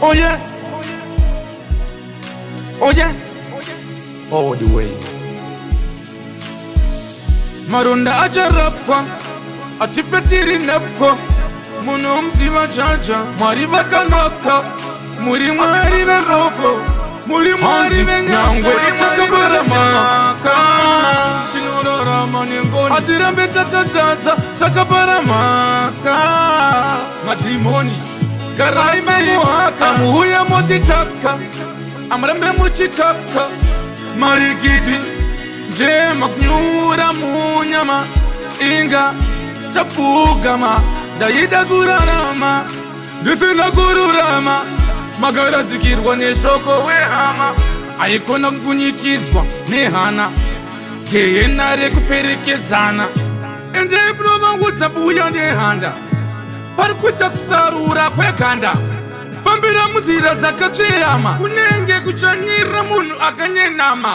Oh yeah. Oh yeah. All the way. Marunda ajarapa atipetiri nepo muno mzima chacha mwari vakanaka muri mwari veropo muri mwari venyangwe takaparamaka tinorarama nengoni atirambe takatadza takaparamaka madhimoni garai memuhaka muuya motitaka amurambe muchikaka marikiti njema kunyura munyama inga tapfugama ndaida kurarama ndisina kururama magarasikirwa neshoko wehama aikona kunyikizwa nehana geyenare kuperekedzana ende ibunovangudza buya nehanda pari kuita kusarura kwekanda fambira munzira dzakatsveyama kunenge kuchanyira munhu akanyenama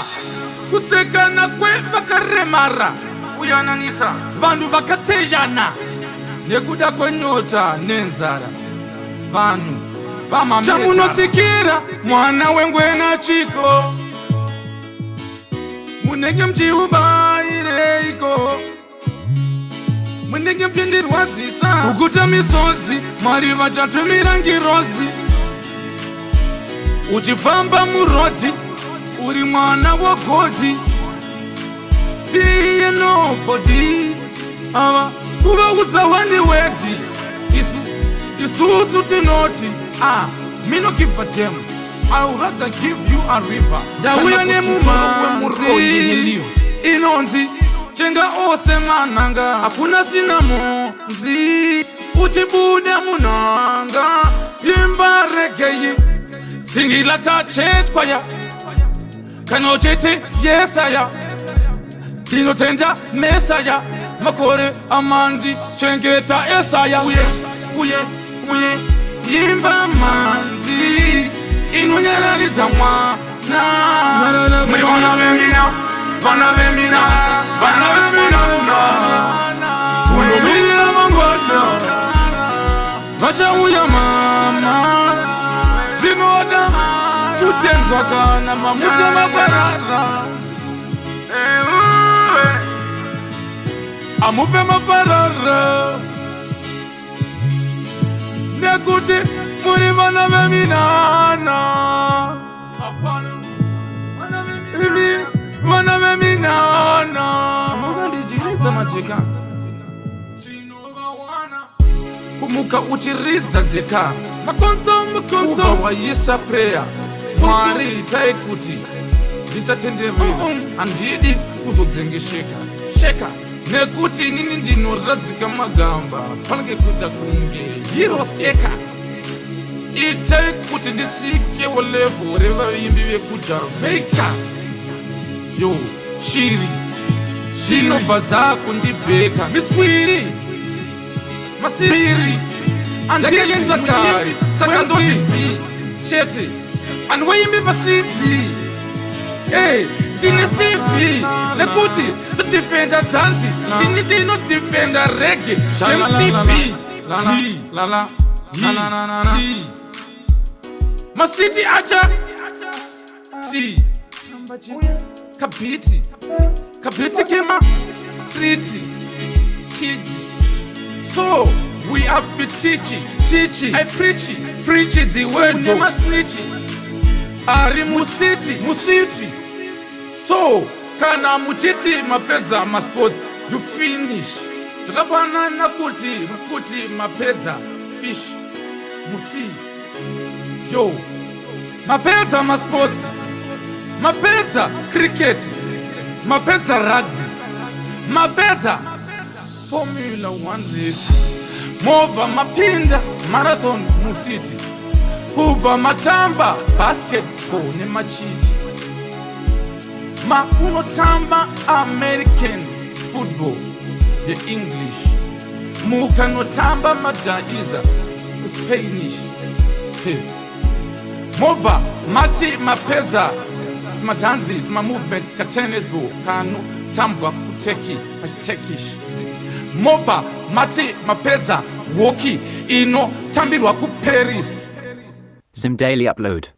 kusekana kwevakaremara kuyananisa vanhu vakateyana nekuda kwenyota nenzara vanhu vamamedza chamunotsikira mwana wengwena chiko munenge mchiubaireiko munenge mpindirwadzisa kukuta misodzi mwari vachatumirangirozi uchifamba murodhi uri mwana wogodi fiye nobody ava kuvaudza wani wedi isusu tinoti me no give a damn. I would rather give you a river. Dauya nemumanzi inonzi chenga ose mananga hakuna sinamonzi uchibuda munanga imba regeyi singila kachetkwaya kanochete yesaya tinotenda mesaya makore amandi chengeta esaya uye imba manzi inonyararidza mwana muri vana vemina unomirira mangwana vachauya mama zvinoda kutendwa kana mamuswa maparara amufe maparara nekuti muri vana veminana vana veminana mukandijiridza matika kumuka uchiridza deka makonzo waisa preya mwari itai kuti ndisatenderera handidi kuzodzengesheka nekuti inini ndinoradzika magamba panenge kuita kunge heroes eka itai kuti ndisvikewo level revaimbi vekujamaica yo shiri zvinobva dzakundibheka miswiri masiri andakaenda kare saka ndoti v chete anwaimbi pasivhi tine cv nekuti difenda dhanzi tini tinodifenda rege mcb masiti acha t kabiti kema street kids. So we have to teach. I preach the word. Never snitch. Ari musiti. So kana muchiti mapedza masports you finish. Takafanana kuti mapedza fish musi. Yo mapedza masports, mapedza cricket, mapedza rugby, mapedza Formula 1 race, mova mapinda marathon musiti, kuva matamba basketball ne machiji, makunotamba American football the English, mukanotamba madaiza Spanish. Mova mati mapedza tumatanzi tuma movement ka tennis ball kano tambwa Turkish. Mova mati mapedza woki ino tambirwa ku Paris. Zim Daily Upload.